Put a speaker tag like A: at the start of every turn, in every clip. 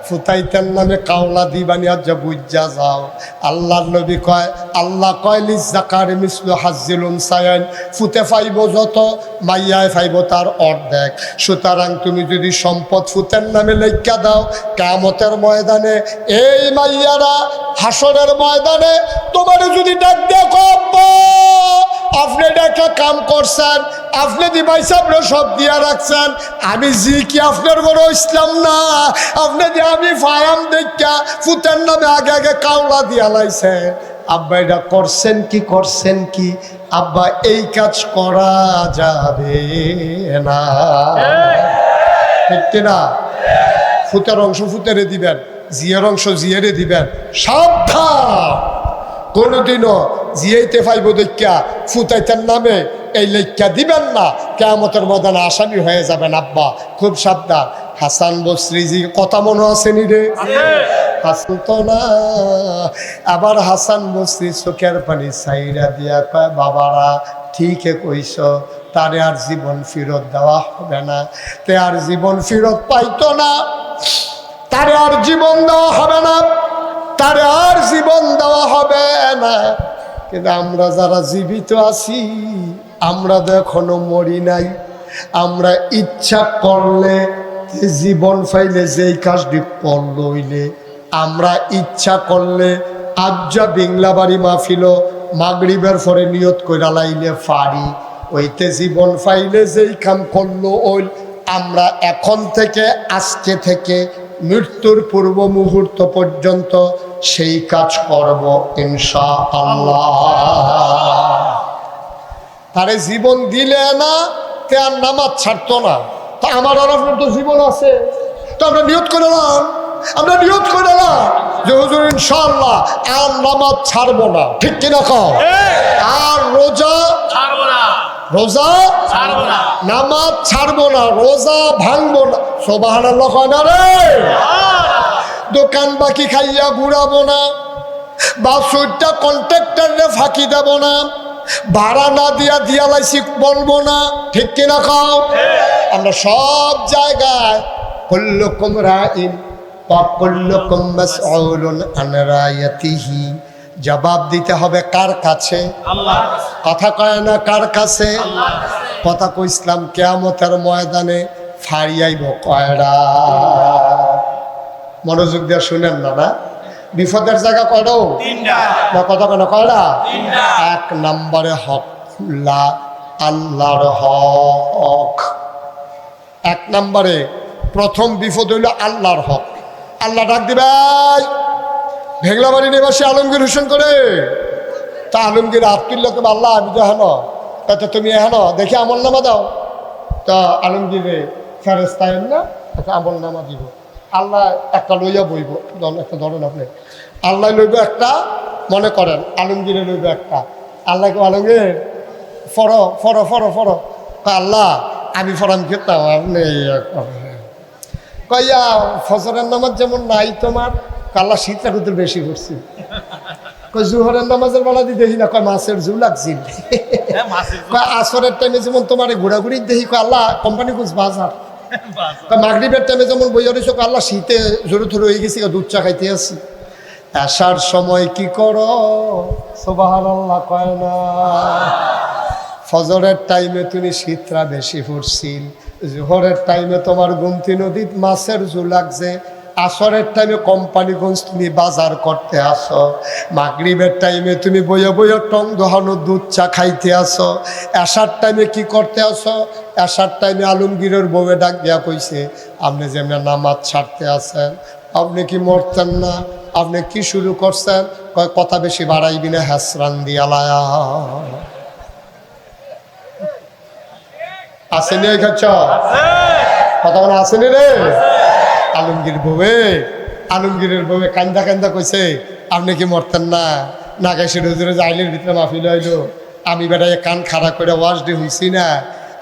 A: ফুতাইতের নামে কাওলা দিবানি আজ বুঝা যাও। আল্লাহর নবী কয়, আল্লাহ কয় লিজ্জাকার মিসলু হাজ্জিল উনসায়াইন, ফুতে ফাইব যত মাইয়ায় ফাইব তার অর্ধেক। সুতরাং তুমি যদি সম্পদ ফুতের নামে লেখা দাও, কিয়ামতের ময়দানে এই মাইয়ারা হাসরের ময়দানে তোমার যদি ডাক দেখো, আপনি একটা কাম করছেন, আপনি দিবাই সামনে সব দিয়া রাখছেন, আমি জি কি আপনার বড় ইসলাম না, আপনি যে আমি ফায়াম দেখা ফুতের নামে আগে আগে কাওলা দিয়া লাইছে। আব্বা এটা করছেন কি করছেন কি? আব্বা এই কাজ করা যাবে না, ঠিক কিনা? ফুতের অংশ ফুতেরে দিবেন, জিয়ের অংশ জিয়েরে দিবেন। সাবধান, কোনোদিনও জিয়াইতে ফাইব দেখা ফুতাইতের নামে এই লেখা দিবেন না, কিয়ামতের ময়দানে আসামি হয়ে যাবেন। আব্বা খুব সাবধান। হাসান বসরি জি কথা মনে আছে নি রে? হাসান তো না। আবার হাসান বসরি চোখের পানি সাইরা দিয়া কয়, বাবারা ঠিকই কইস, তারে আর জীবন ফেরত দেওয়া হবে না, তে আর জীবন ফেরত পাইতো না, তারে আর জীবন দেওয়া হবে না, তারে আর জীবন দেওয়া হবে না। কিন্তু আমরা যারা জীবিত আছি, আমরা তো এখনো মরি নাই। আমরা ইচ্ছা করলে জীবন পাইলে যেই কাজটি করলো হইলে, আমরা ইচ্ছা করলে আজ্জা বিংলা বাড়ি মাহফিল মাগরিবের পরে নিয়ত কইরা লাইলে পারি, ওইতে জীবন পাইলে যেই কাম করলো ওই আমরা এখন থেকে আজকে থেকে মৃত্যুর পূর্ব মুহূর্ত পর্যন্ত সেই কাজ করব ইনশাআল্লাহ। তারে জীবন দিলে না তে আর নামাজ ছাড়তো না। তা আমার আর আপনার তো জীবন আছে, তো আমরা নিয়ত করলাম, আমরা নিয়ত করলাম যে হুজুর ইনশাআল্লাহ আর নামাজ ছাড়বো না, ঠিক কিনা কও? আর রোজা ছাড়বো না, রোজা ছাড়বো না, নামাজ ছাড়বো না, রোজা ভাঙবো না। সুবহানাল্লাহ কয় না রে? দোকান বাকি খাইয়া ঘুরাবো না, বাসুরটা কন্ট্রাক্টরে ফাঁকি দেব না, ভাড়া না দিয়া দিয়া লাইছি বলবো না, ঠিক কিনা খাও? আমরা সব জায়গায় কুল্লুকুম রাইন ওয়া কুল্লুকুম মাসউলুন আন রায়াতিহি, জবাব দিতে হবে কার কাছে? আল্লাহর কাছে। কথা কয় না কার কাছে? আল্লাহর কাছে। কথা কইছিলাম কিয়ামতের ময়দানে ফাড়িয়াইব কয়ডা? মনোযোগ দিয়ে শুনেন না, না বিপদের জায়গা কয়ডা? তিনটা। না কথা কেন কয়ডা? তিনটা। এক নম্বরে হক আল্লাহর হক। এক নম্বরে প্রথম বিপদ হইল আল্লাহর হক। আল্লাহ ডাক দিবে, ভেংলাবাড়ি নিবাসী আলমগীর হোসেন করে, তা আলমগীর আব্দুল্লাহকে আল্লাহ আমি তো হেন, তা তুমি হেন দেখি আমল নামা দাও। তা আলমগীরে ফেরেস্তায় না, আচ্ছা আমল নামা দিব। আল্লাহ একটা লইয়া বইব, একটা ধরেন আপনি, আল্লাহ লইব একটা, মনে করেন আলমগীরে লইব একটা। আল্লাহকে আলমগীর ফরো ফরো ফরো ফরো, আল্লাহ আমি ফরাম খেতাম, আপনি কইয়া ফজরের নামাজ যেমন নাই তোমার, আল্লাহ শীতটা কিন্তু বেশি করছি। কই জুহরের নামাজের বেলা দিয়ে দেখি না, কয় মাছের জু লাগছিল। কয় আসরের টাইমে যেমন তোমার ঘোরাঘুরি দেখি, কয় আল্লাহ কোম্পানি কুছ বাজার। কয় মাগরিবের টাইমে যেমন বইয়া রয়েছে, আল্লাহ শীতে জোরে থরে হয়ে গেছি, দুধ চা খাইতে আসি। আসার সময় কি করো? সুবহানাল্লাহ কয় না। ফজরের টাইমে তুমি শীতটা বেশি পড়ছিল, জোহরের টাইমে তোমার গুমতি নদীত মাছের জু লাগছে, আসরের টাইমে কোম্পানিগঞ্জ তুমি বাজার করতে আসো, মাগরিবের টাইমে তুমি বইয়া বইয়া টং দহানো দুধ চা খাইতে আসো, এশার টাইমে কি করতে আসো? এশার টাইমে আলমগীরের বউয়ে ডাক দিয়া কইছে, আপনি যেমন নামাজ ছাড়তে আসেন, আপনি কি মরতেন না? আপনি কি শুরু করছেন? কয় কথা বেশি বাড়াইবি না, হ্যাসরান দিয়া লায়া আসেনি এই খাচ্ছ কথা বলা আসেনি রে? আলমগীর আলমগীরের বউয়ে কান্দা কান্দা কইছে, আপনি কি মরতেন না? নাগেশের হুজুরে জাইলের ভিতরে মাহফিল হইলো, আমি বেটায় কান খাড়া করে ওয়াজ দিয়ে হইছি না,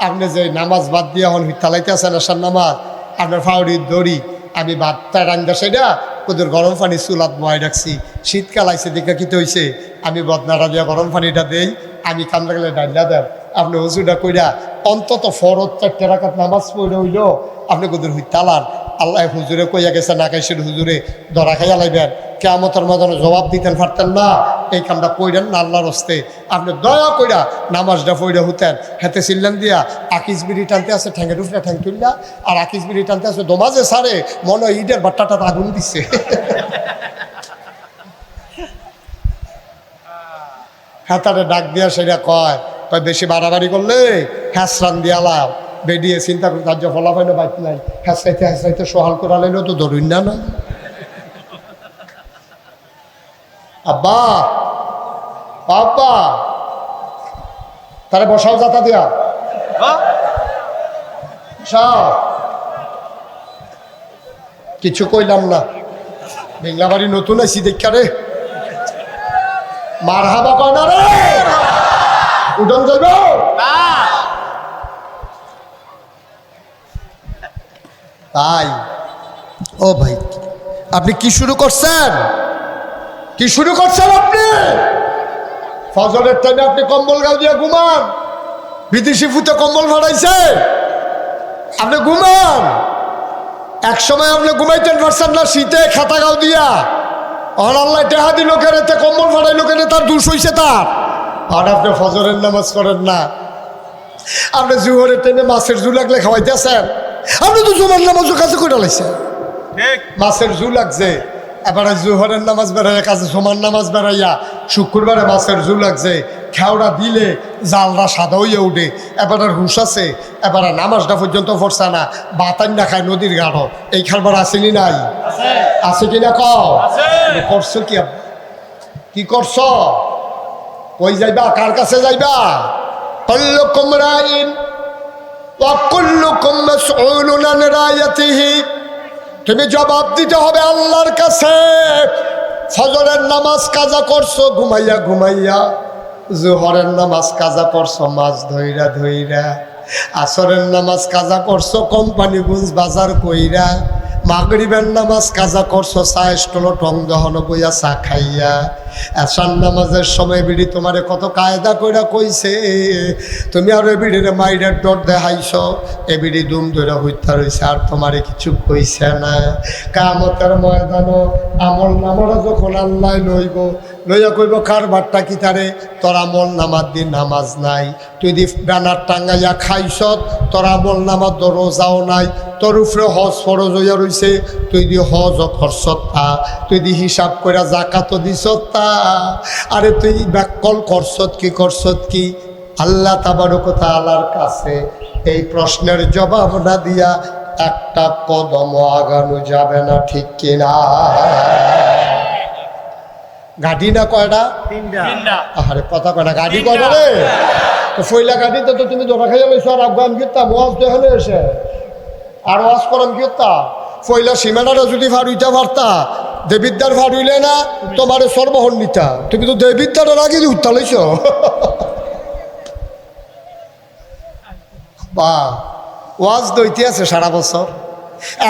A: আপনি যে নামাজ বাদ দিয়ে এখন তালাইতে আছেন আসার নামাজ, আপনার ফাউরি দড়ি আমি ভাতটা রান্দা সেটা ওদের গরম পানি চুলাত বয় রাখছি, শীতকাল আইসে দেখে কিতে হয়েছে, আমি বদনাটা দিয়া গরম পানিটা দেই, আমি কান্দা গেলে ডাইলা দেন, আপনি হুজুরটা কইরা অন্তত ফরজ 4 রাকাত নামাজ পড়ে হইল, আপনি কোদের হই তালান, আল্লাহ হুজুরে কইয়া গেছে নাকাইশের হুজুরে ধরা খাইয়া লাইবেন, কিয়ামতের ময়দানে জবাব দিতেন পারতেন না। এই কামটা কইরেন না আল্লাহর হস্তে। আপনি দয়া কইরা নামাজটা পইরা হতেন। হেতে চিল্লেন দিয়া আকিস বিড়ি টানতে আছে ঠ্যাঙ্গের উপরে ঠ্যাং তুললা, আর আকিস বিড়ি টানতে আছে দোমাজে সারে মনে হয় ইটের বাট্টাটা আগুন দিচ্ছে। হাতারে ডাক দিয়া সেটা কয় বেশি বাড়াবাড়ি করলে হ্যাঁসরান দিয়ালাম বেডিয়ে চিন্তা করে তার যে ফলাফল বাইক নাই, হ্যাঁসরাইতে হ্যাঁসরাইতে সোহাল করা লাইলো তো ধরুন না না। আব্বা বাবা তারে বসাও যাতা দিয়া কিছু কইলাম না। বেংলা বাড়ি নতুন আইসি দেখা রে মার হাবা কয় না রে উঠন যাইব। তাই ও ভাই আপনি কি শুরু করছেন? কি শুরু করছেন আপনি? ফজরের টাইমে আপনি কম্বল গাও দিয়ে ঘুমান, বিদেশি ফুতে কম্বল ভাড়াইছে আপনি ঘুমান। এক সময় আপনি ঘুমাইতেন পারছেন না শীতে খাতা গাও দিয়া, আর আল্লাহ টেহা দিল কেড়েতে কম্বল ভাড়াইলো কেড়ে তার দোষ হইছে তার। আর আপনি ফজরের নামাজ করেন না, আপনি জুহরের টাইমে মাছের জু লাগলে খাওয়াইতেছেন, আপনি তো জুমার নামাজও কাছে করে লাইছেন। মাছের জু লাগছে এবারে জুহরের নামাজ বেড়াইয়া কাছে জুমার নামাজ বেড়াইয়া শুক্রবারে মাছের জু লাগছে, খেওড়া দিলে জালরা সাদা হইয়া উঠে, এবারে হুশ আছে, এবারে নামাজটা পর্যন্ত পড়ছে না, বাতান না খায় নদীর গাঢ়। এই খেলবার আসেনি নাই? আছে কিনা কও? করছো কি? কি করছ? কই যাইবা? কার কাছে যাইবা? কুল্লুকুম রাইন ওয়া কুল্লুকুম মাসউলুন আন রায়াতিহি। তুমি জবাব দিতে হবে আল্লাহর কাছে। ফজরের নামাজ কাজা করছো ঘুমাইয়া ঘুমাইয়া, জোহরের নামাজ কাজা করছো মাছ ধইরা ধইরা, আসরের নামাজ কাজা করছো কোম্পানিগঞ্জ বাজার কইরা, মাগরিবের নামাজ কাজা করছো চা স্টল টং দহন বইয়া চা খাইয়া, এসার নামাজের সময় বিড়ি তোমারে কত কায়দা কইরা কইছে, তুমি আর এ বিড়ির মাইরের ডর দেখাইছ, এ বিড়ি দুম ধরে হইতা রইছে আর তোমারে কিছু কইছে না। কিয়ামতের ময়দানও আমল নামারা যখন আল্লাহ লইব, লইয়া কইব কার বাট্টা কি তারে, তোর আমল নামার দিন নামাজ নাই, তুই দি ব্যানার টাঙ্গাইয়া খাইছ, তোর আমল নামার তো রোজাও নাই, তোর উপরে হজ ফরজ হইয়া রইছে, তুই দি হজ খরচত তা, তুই দি হিসাব কইরা জাকাতও দিছ তা, আরে তুই ব্যাকল করছত কি করছত কি? আল্লাহ তাবারক ওয়া তাআলার কাছে এই প্রশ্নের জবাব না দিয়া একটা কদম আগানো যাবে না, ঠিক কিনা? গাড়ি না কয়টা? তিনটা। আরে কথা কয়টা গাড়ি কয়টা রে? তো ফইলা গাড়িতে তো তুমি ধরা খাইয়া লইছো, আর আফগান গিতা ওয়াজ দেখালে এসে আর ওয়াজ করম গিতা ফইলা সীমানাটা যদি ফাড়ুইটা পারতা, দেবিদ্যার ফাড়ুইলে না তোমার সর্বহন নিতা, তুমি তো দেবিদ্যাটা আগে উত্তা লইছ। বা ওয়াজ দইতে আছে সারা বছর,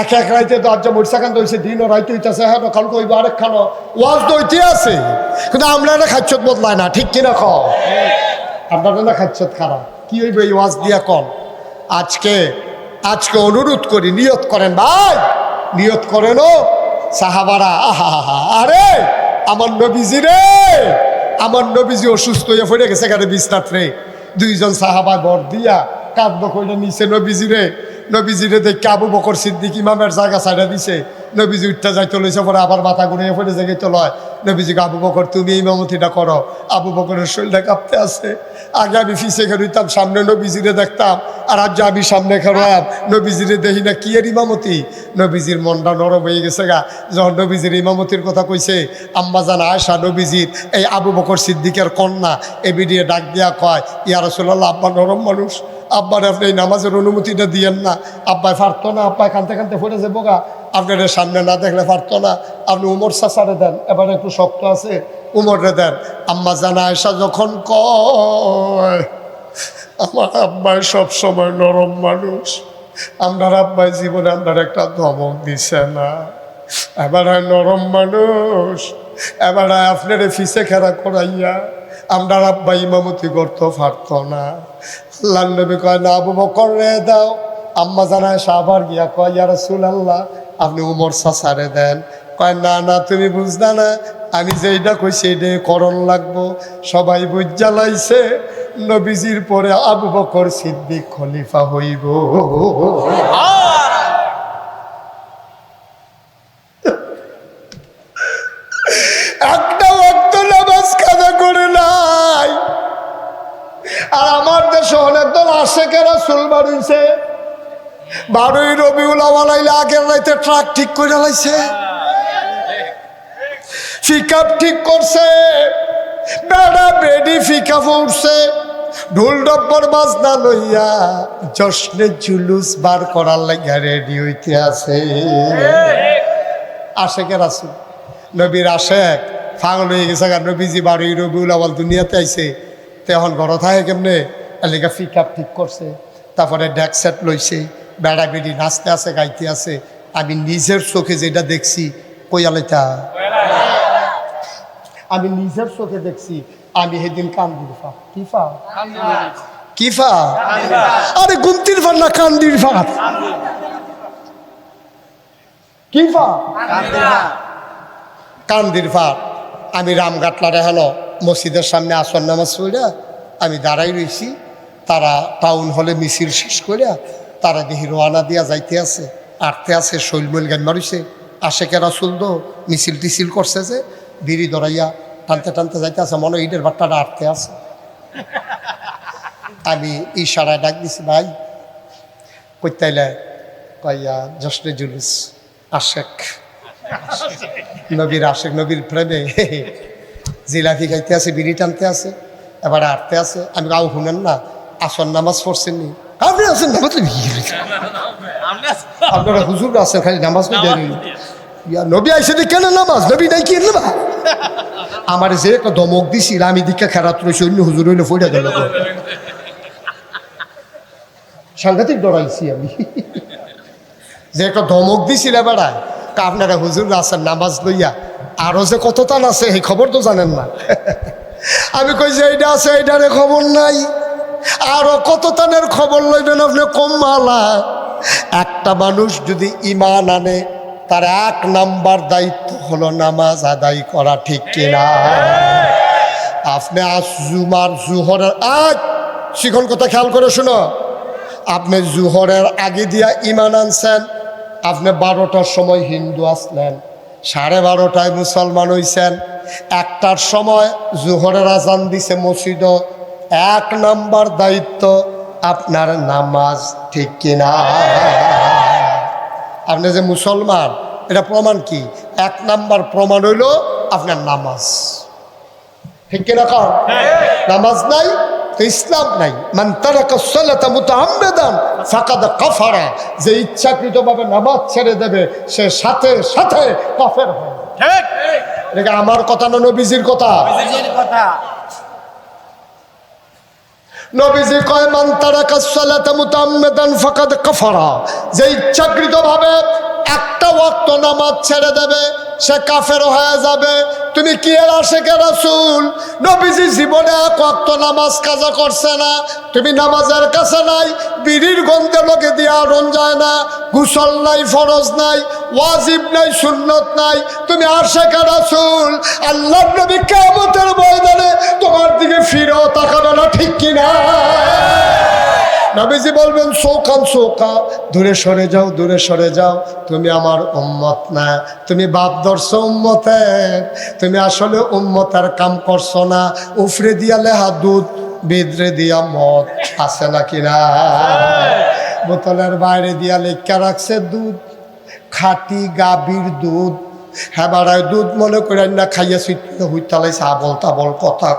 A: এক এক রাইতে দরজা মরিচাখান দইছে, দিনও রাইতে হইতেছে, হ্যাঁ কাল কইব আরেক খানো, ওয়াজ দইতে আছে, কিন্তু আমরা না খাচ্ছত বদলায় না, ঠিক কিনা ক? আপনারা না খাচ্ছত খারাপ কি হইব এই ওয়াজ দিয়া কন? আজকে অনুরোধ করি নিয়ত করেন ভাই, নিয়ত করেন ও সাহাবারা। আহা আরে আমার নবীজি রে, আমার নবীজি অসুস্থ হয়ে পড়ে গেছে এখানে বিছনাত রে, দুইজন সাহাবা বর দিয়া কাঁদবো কইলে নিচে নবীজিরে দেখে আবু বকর সিদ্দিক ইমামের জায়গা ছাড়া দিছে, নবীজি উঠতে যাইতে লইছে, পরে আবার মাথা ঘুরিয়ে পড়ে জায়গায় লয়। নবীজিকে আবু বকর তুমি ইমামতিটা করো। আবু বকরের শরীরটা কাঁপতে আছে, আগে আমি ফিসে খেলতাম, সামনে নবীজিরে দেখতাম, আর আজ আমি সামনে খেলাম, নবীজিরে দেখি না কি এর ইমামতি। নবীজির মনটা নরম হয়ে গেছে গা, যখন নবীজির ইমামতির কথা কইছে, আম্মা জান আয়েশা নবীজির এই আবু বকর সিদ্দিকের কন্যা এবিডিয়ে ডাক দিয়া কয়, ইয়া রাসূলুল্লাহ আব্বা নরম মানুষ, আব্বার আপনি এই নামাজের অনুমতিটা দিয়েন না, আব্বাই পারতো না, আব্বাই কানতে কানতে পড়ে যাবো গা, আপনার সামনে না দেখলে পারতো না, আপনি উমর চাচারে দেন, এবার একটু শক্ত আছে উমরে দেন। আম্মা জান আয়েশা যখন কয় আমার আব্বাই সবসময় নরম মানুষ, আপনার আব্বাই জীবনে আপনার একটা ধমক দিছে না, এবার নরম মানুষ, এবার আপনার ফিসে খেলা করাইয়া আপনার আব্বা ইমামতি করতে পারত না। আল্লাহর নবী কয় না আবু বকর রে দাও। আম্মা জানায় আবার গিয়া কয় ইয়া রাসূলুল্লাহ আপনি উমর চাচারে দেন। কয় না না তুমি বুঝলা না, আমি যেইটা কইছি এইটাই করণ লাগবো। সবাই বুঝা লাইছে নবীজির পরে আবু বকর সিদ্দিক খলিফা হইব। একটা ওয়াক্ত নামাজ কাজা করে নাই। আর আমার দেশে অনেক দল আশেকে রাসূল বাড়িছে। 12ই রবিউল আউয়াল আইলে আগের রাইতে ট্রাক ঠিক করে লাইছে, পিকআপ ঠিক করছে, বেড়া বেডি পিকআপ উঠছে, ঢোল ডব্বর বাজনা লইয়া জশ্নে জুলুস বার করার লাগা রেডি হইতে আছে। আশেকে রাসূল নবীর আশেক পাগল হয়ে গেছে। নবীজি 12ই রবিউল আউয়াল দুনিয়াতে আইছে, তখন ঘর থাকে কেমনে এলাকা পিকআপ ঠিক করছে, তারপরে ডেক সেট লইছে, বেড়া বেড়ি নাচতে আছে, গাইতে আছে। আমি নিজের চোখে যেটা দেখছি, কইয়ালাইতা আমি নিজের চোখে দেখছি। আমি সেদিন কান্দির ফা কি ফা আরে গুমতির ফা না কান্দির ফা কি ফা কান্দির ফা। আমি রামঘাটলারে হলো মসজিদের সামনে আসর নামাজ পড়িয়া আমি দাঁড়াই রয়েছি। তারা টাউন হলে মিছিল শেষ করিয়া তারা দেখি রোয়ানা দিয়া যাইতে আছে, আটতে আছে, শৈলমৈল গান মারিছে। আশেকে রাসূল তো মিছিল টিছিল করছে যে বিড়ি ধরাইয়া টানতে টানতে যাইতে আছে, মনে ইটের বাট্টাটা আটতে আছে। আমি ইশারায় ডাক দিছি, ভাই কইতাইলে? কইয়া জশ্নে জুলুস, আশেক নবীর আশেক, নবীর প্রেমে জিলাপি খাইতে আছে, বিড়ি টানতে আছে, এবার আটতে আছে। আমি গাও শুনেন না, আসর নামাজ পড়ছেন নি? আপনি আছেন নামাজ, আপনারা হুজুর আছেন খালি নামাজ নবী আইসে কেন নামাজ নবী নাই কি নেবা? আমার যে একটা দমক দিছিল, আমি দীক্ষা খেরাত রয়েছি, অন্য হুজুর হইলে ফইরা গেল। সাংঘাতিক ডরাইছি আমি, যে একটা ধমক দিছিল বেড়ায়। আপনারা হুজুর আছেন নামাজ লইয়া, আরো যে কত টান আছে এই খবর তো জানেন না। আমি কই যে এইটা আছে, এইটারে খবর নাই, আরো কত টানের খবর লইবেন আপনি কম মালা। একটা মানুষ যদি ঈমান আনে, তার 1 নাম্বার দায়িত্ব হলো নামাজ আদায় করা, ঠিক কিনা? আপনি আজ জুহরের শিখন কথা খেয়াল করে শুনো। আপনি জুহরের আগে দিয়া ঈমান আনছেন, আপনি 12টার সময় হিন্দু আসলেন, 12:30টায় মুসলমান হইছেন, 1টার সময় জুহরের আজান দিছে মসজিদ। 1 নাম্বার দায়িত্ব আপনার নামাজ, ঠিক কিনা? আপনি যে মুসলমান, এটা প্রমাণ কি? 1 নাম্বার প্রমাণ হইল আপনার নামাজ, ঠিক কিনা? কারণ নামাজ নাই তো ইসলাম নাই। মান তারাকা সালাতা মুতাআম্মিদান ফাকাদ কাফারা, যে ইচ্ছাকৃতভাবে নামাজ ছেড়ে দেবে সে সাথে সাথে কাফের হয়। ঠিক? এটা আমার কথা না, নবীজির কথা। নবীজি কয় মান তারাকা সালাতা মুতাআম্মিদান ফাকাদ কাফারা, যে ইচ্ছাকৃতভাবে একটা ওয়াক্ত নামাজ ছেড়ে দেবে সে কাফের হয়ে যাবে। তুমি কি এর আশেকে রাসূল? নবীজি জীবনে 1 ওয়াক্ত নামাজ কাজা করছে না, তুমি নামাজের কাছে নাই, বিড়ির গন্ধে লোকে দিয়ে আরন যায় না, গোসল নাই, ফরজ নাই, ওয়াজিব নাই, সুন্নত নাই, তুমি আশেকে রাসূল। আল্লাহর নবী কিয়ামতের ময়দানে তোমার দিকে ফিরেও তাকাবে না, ঠিক কিনা? নবীজি বলবেন সৌকান সৌকা, দূরে সরে যাও, দূরে সরে যাও, তুমি আমার উম্মত না, তুমি বাপ ধরছো উম্মতের, তুমি আসলে উম্মতের কাম করছো না। উফরে দিয়া লেহা দুধ, বিদরে দিয়া মদ, আছে নাকি না? বোতলের বাইরে দিয়া লেখা রাখছে দুধ, খাঁটি গাভীর দুধ। হ্যাঁ বাড়ায় দুধ মনে করেন না, খাইয়া সুইতে হুইতালাইছে, আবল তাবল কথা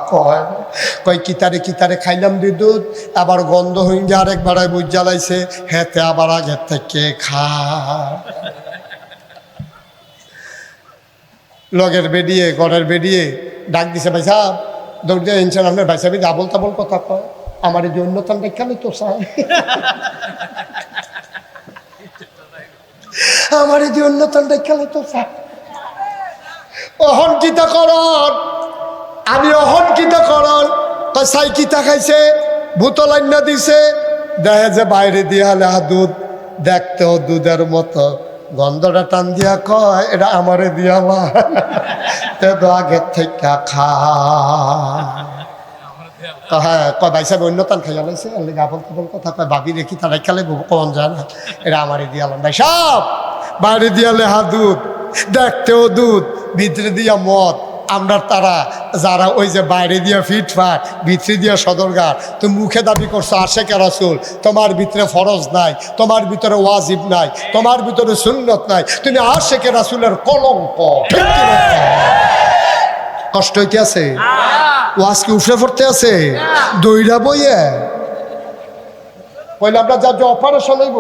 A: কয় কিতারে খাইলাম দুধ, আবার গন্ধ হইন যে আরেক বাড়ায় বুঝ জ্বালাইছে, হেতে আবার আগের থেকে লগের বেরিয়ে ঘরের বেরিয়ে ডাক দিছে, ভাই সাহ দৌড় দিয়ে ইনসান আপনার ভাই সাহেব আবল তাবল কথা কয়, আমার এই যে অন্যতম দেখালে তো চাই, আমার এই যে অন্যতম দেখালে তো চাই। অহংকিতা করন, আমি অহংকিতা করন, সাই কিতা খাইছে, বোতল আইনা দিছে, দেখে যে বাইরে দিয়ে লেহা দুধ, দেখতেও দুধের মতো, গন্ধটা টান দিয়া কয় এটা আমারে দিয়ালা তে তো আগের থেকে খা হ্যাঁ কয় ভাই সাহেব অন্য টান খাইয়া লাইছে আপন তখন কথা কয় ভাবি রেখি তারাই খেলে কন যায় না এটা আমারে দিয়ালাম ভাই সব বাইরে দিয়ালে হা দুধ দেখতেও দুধ ভিতরে দিয়া মদ আমরা তারা যারা ওই যে বাইরে দিয়া ফিটফাট ভিতরে দিয়া সদরগার তুমি মুখে দাবি করছো আশেকে রাসূল তোমার ভিতরে ফরজ নাই তোমার ভিতরে ওয়াজিব নাই তোমার ভিতরে সুন্নত নাই তুমি আশেকে রাসূলের কলঙ্ক ঠিক কি না? কষ্ট হইতে আছে ওয়াজ কি উঠে পড়তে আছে দইরা বইয়ে কইলে আমরা যা অপারেশন হইব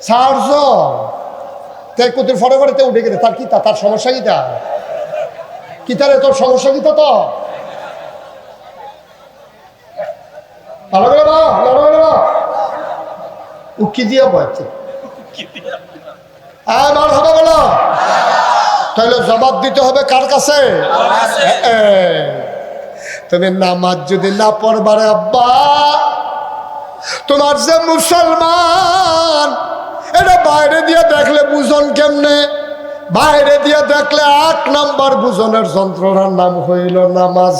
A: সার্জ তাই কুতুর ফরে ফরেতে উঠে গেলে তার কি তার সমস্যা কিটা কি তারে তোর সমস্যা কি তো ভালো করে না উকি দিয়া বলছে হ্যাঁ মার হবে বলো তাহলে জবাব দিতে হবে কার কাছে তুমি নামাজ যদি না পড়বারে আব্বা তোমার যে মুসলমান এটা বাইরে দিয়ে দেখলে বুঝন কেমনে বাইরে দিয়ে দেখলে 8 নাম্বার বুঝনের যন্ত্রণার নাম হইল নামাজ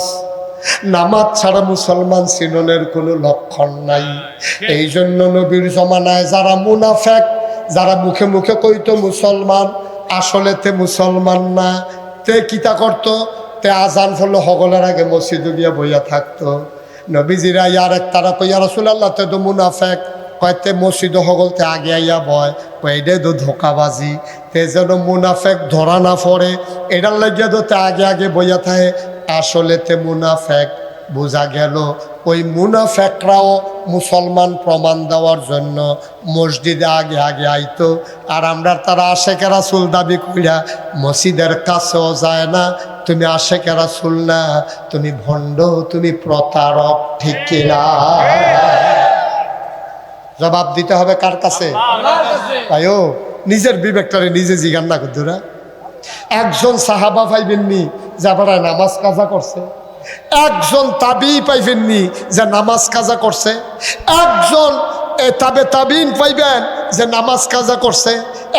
A: নামাজ ছাড়া মুসলমান চিননের কোনো লক্ষণ নাই এই জন্য নবীর জমানায় যারা মুনাফেক যারা মুখে মুখে কইতো মুসলমান আসলে তে মুসলমান না তে কিতা করতো তে আজান ফলে হগলের আগে মসজিদে গিয়া বইয়া থাকতো নবীজিরা ইয়ার এক তারা কইয়া রাসূলুল্লাহ তে তো মুনাফেক কয়তে মসজিদ হগলতে আগে আইয়া বয় কইডে তো ধোকাবাজি তে যেন মুনাফেক ধরা না পড়ে এটার লাগিয়া তো আগে আগে বইয়া থাকে আসলে তে মুনাফেক বোঝা গেল ওই মুনাফেকরাও মুসলমান প্রমাণ দেওয়ার জন্য মসজিদে আগে আগে আইতো আর আমরা তারা আশেকে রাসূল দাবি কইরা মসজিদের কাছেও যায় না তুমি আশেকে রাসূল না তুমি ভণ্ড তুমি প্রতারক ঠিক কিনা জবাব দিতে হবে কার কাছে তাইও নিজের বিবেকটারে নিজে জিজ্ঞান না করতুরা একজন সাহাবা পাইবেননি যারা নামাজ কাজা করছে একজন তাবি পাইবেননি যে নামাজ কাজা করছে একজন তাবিন পাইবেন যে নামাজ কাজা করছে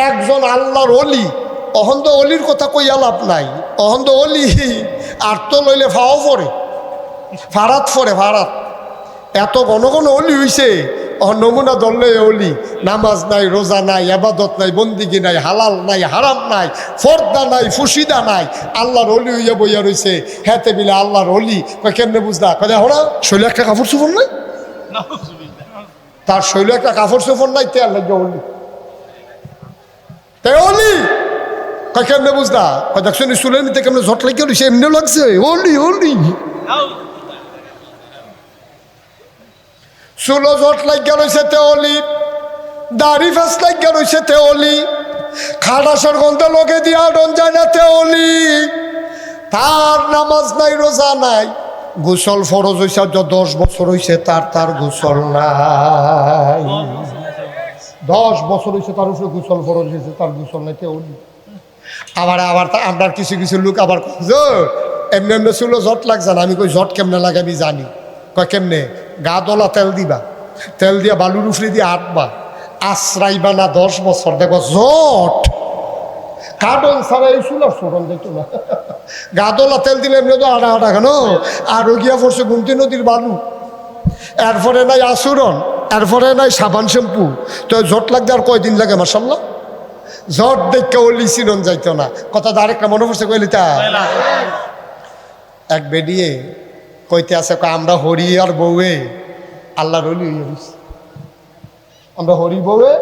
A: একজন আল্লাহর ওলি অহন্দ অলির কথা কইয়া লাভ নাই অহন্দ অলি আর তো লইলে ফাও পড়ে ফারাত পড়ে ফারাত এত ঘন ঘন অলি হইছে নমুনা ধরলে অলি নামাজ নাই রোজা নাই আবাদত নাই বন্দিগি নাই হালাল নাই হারাম নাই ফর্দা নাই ফুসিদা নাই আল্লাহর অলি হইয়া বইয়া রইছে হেতে বিলে আল্লাহর অলি কেমনে বুঝদা কয়ে হরা শৈলে একটা কাপড় চোপড় নাই তার শৈলে একটা কাপড় চোপড় নাই তে আল্লাহ অলি তে অলি কেমনে বুঝদা দেখছো চুলের নিতে কেমনে ঝট লাগিয়ে রইছে এমনি লাগছে অলি অলি চুলো জট লাগিয়া রয়েছে তেলি দাড়ি ফাঁস লাগিয়া রয়েছে তেলি খাটাসের গন্ধে লোকে দিয়া ডন যায় না তেলি তার নামাজ নাই রোজা নাই গোসল ফরজ হয়েছে 10 বছর হয়েছে তার গোসল নাই 10 বছর হয়েছে তার উপরে গোসল ফরজ হয়েছে তার গোসল নাই তেলি আবার আমরা কিছু কিছু লোক আবার এমনি এমনি চুলো জট লাগছে না আমি কই জট কেমনে লাগে আমি জানি কয় কেমনে গা দলা তেল দিবা তেল দিয়া বালুর উফরে দিয়ে আটবা আশ্রাইবা না 10 বছর দেখো জট কাটন ছাড়া এই চুলার সরণ দেখতো না গা দলা তেল দিলে এমনি তো আটা কেন আর গিয়া পড়ছে গুমতি নদীর বালু এরপরে নাই আসুরন এরপরে নাই সাবান শ্যাম্পু তো জট লাগতে আর কয়দিন লাগে মাশাল্লাহ জট দেখে ওলি চিনন যাইতো না কথা আরেকটা মনে পড়ছে কইলি তা এক বেডিয়ে কইতে আছে আমরা হরি আর বউয়ে আল্লাহর ওলি হয়ে গেছি আমরা হরি বউয়ে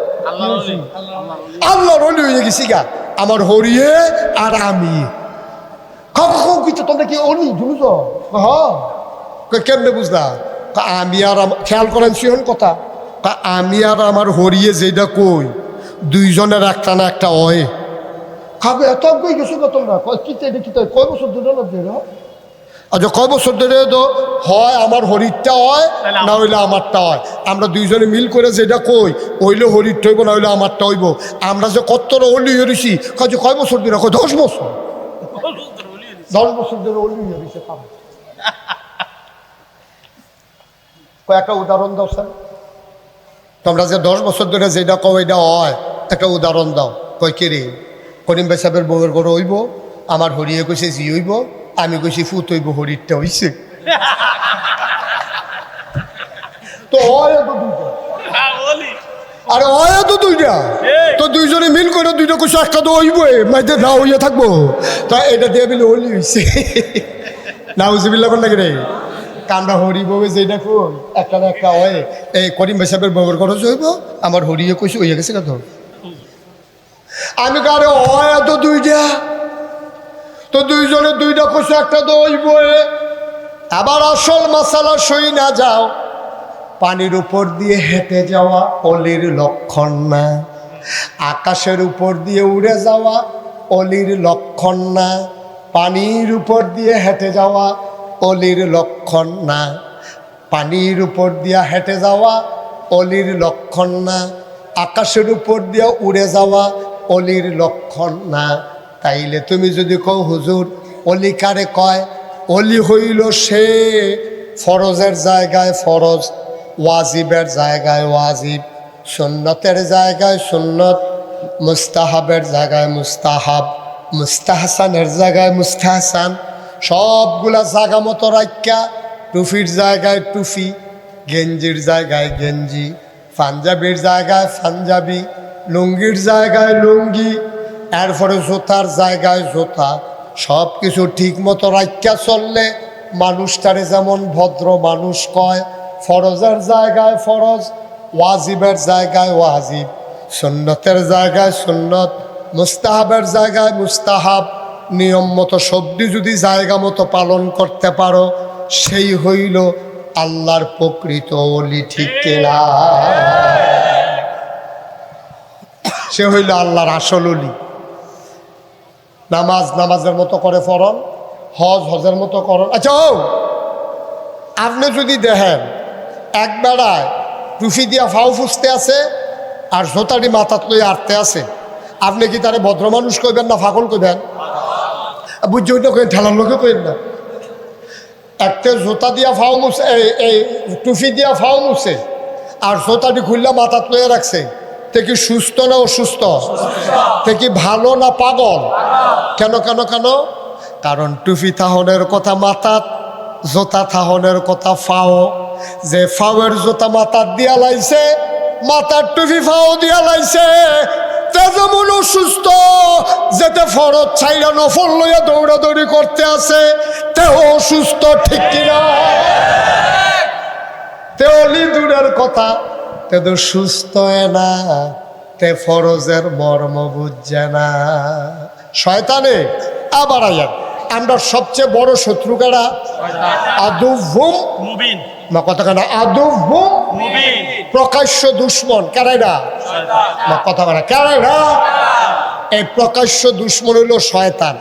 A: আল্লাহর ওলি হয়ে গেছি গা আমার হরিয়ে আর আমি কিছু তোমরা কি অলি বুঝছ হ্যাঁ কেমনে বুঝলা আমি আর খেয়াল করেন সিহন কথা আমি আর আমার হরিয়ে যেটা কই দুইজনের একটা না একটা অয়ে খাবে এত কই গেছো তোমরা কি কয় বছর ধরে আচ্ছা কয় বছর ধরে তো হয় আমার হরিরটা হয় না হইলে আমারটা হয় আমরা দুইজনে মিল করে যেটা কই হইলে হরিরটা হইব না হইলে আমারটা হইব আমরা যে কতটা অলি হরিছি কয় বছর ধরে 10 বছর 10 বছর ধরে অলি হরিছে কয়েকটা উদাহরণ দাও স্যার তোমরা যে 10 বছর ধরে যেটা কও এটা হয় একটা উদাহরণ দাও। কয় কে রে? করিম ভাই সাহেবের বউয়ের ঘর হইব, আমার হরিয়ে কইছে জি হইব, আমি কইছি ফুত হইব, হরিরটা হইছে। তো হয় তো দুইটা, আরে হয় তো দুইটা, তো দুইজনে মিল করে দুইটা কইছে একটা তো হইব, মাইতে না হইয়া থাকবো, তা এটা দিয়ে বিলে হলি হইছে। না উজিবিল্লা কোন লাগে রে? কান্দা হরি বউ যেটা কই একটা না একটা হয়। এই করিম ভাই সাহেবের বউয়ের ঘর হইব, আমার হরিয়ে কইছে হইয়া গেছে কত। আমি কারে হয় তো দুইটা, তো দুইজনে দুইটা কইছে একটা তো হইব। আবার আসল মশালা সই না যাও, পানির উপর দিয়ে হেঁটে যাওয়া অলির লক্ষণ না, আকাশের উপর দিয়ে উড়ে যাওয়া অলির লক্ষণ না, পানির উপর দিয়ে হেঁটে যাওয়া অলির লক্ষণ না, পানির উপর দিয়ে হেঁটে যাওয়া অলির লক্ষণ না, আকাশের উপর দিয়ে উড়ে যাওয়া অলির লক্ষণ না। তাইলে তুমি যদি কও হুজুর অলি কারে কয়? অলি হইল সে ফরজের জায়গায় ফরজ, ওয়াজিবের জায়গায় ওয়াজিব, সুন্নতের জায়গায় সুন্নত, মুস্তাহাবের জায়গায় মুস্তাহাব, মুস্তাহসানের জায়গায় মুস্তাহসান, সবগুলা জায়গা মতো রাখা, টুফির জায়গায় টুফি, গেঞ্জির জায়গায় গেঞ্জি, পাঞ্জাবির জায়গায় পাঞ্জাবি, লুঙ্গির জায়গায় লুঙ্গি, এরপরে জুতার জায়গায় জুতা, সব কিছু ঠিক মতো রাখা চললে মানুষটারে যেমন ভদ্র মানুষ কয়। ফরজের জায়গায় ফরজ, ওয়াজিবের জায়গায় ওয়াজিব, সুন্নতের জায়গায় সুন্নত, মুস্তাহাবের জায়গায় মুস্তাহাব, নিয়ম মতো সবটি যদি জায়গা মতো পালন করতে পারো, সেই হইল আল্লাহর প্রকৃত ওলি। ঠিক কিনা? সে হইল আল্লাহর আসল ওলি। নামাজ নামাজের মতো করে পড়ন, হজ হজের মতো করন। আচ্ছা ও আপনি যদি দেখেন এক বেড়ায় টুফি দিয়া ফাউ ফুসতে আছে আর জোতাটি মাথাত লই আটতে আছে, আপনি কি তারে ভদ্র মানুষ কইবেন না পাগল কইবেন? বুঝছি ওইটা কই ঠেলার লোকে কইবেন না। একটা জোতা দিয়া ফাউ মুছে, এই টুফি দিয়া ফাউ মুছে আর জোতাটি খুললা মাথাত লইয়া রাখছে, তে কি সুস্থ না অসুস্থ? তে কি ভালো না পাগল? কেন কেন কেন? কারণ টুফি থাহনের কথা মাথাত, জোতা থাহনের কথা ফাও। যে ফাওয়ের জোতা মাথার দিয়া লাইছে, মাথার টুফি ফাও দিয়া লাইছে, তে যেমন অসুস্থ, যেতে ফরজ ছাইরা নফল লইয়া দৌড়াদৌড়ি করতে আছে, তেও অসুস্থ। ঠিক কিনা? তে অলি দূরের কথা, তে তো সুস্থ না, তে ফরজের মর্ম বুঝছে না। শয়তানে আবার আয়াত আমরা সবচেয়ে বড় শত্রু কারা? আদুভুম মুবিন। মা কথা কেন? আদুভুম মুবিন, প্রকাশ্য দুশ্মন। কারাইরা? মা কথা কেন? কারাইরা? এই প্রকাশ্য দুশ্মন হইল শয়তান।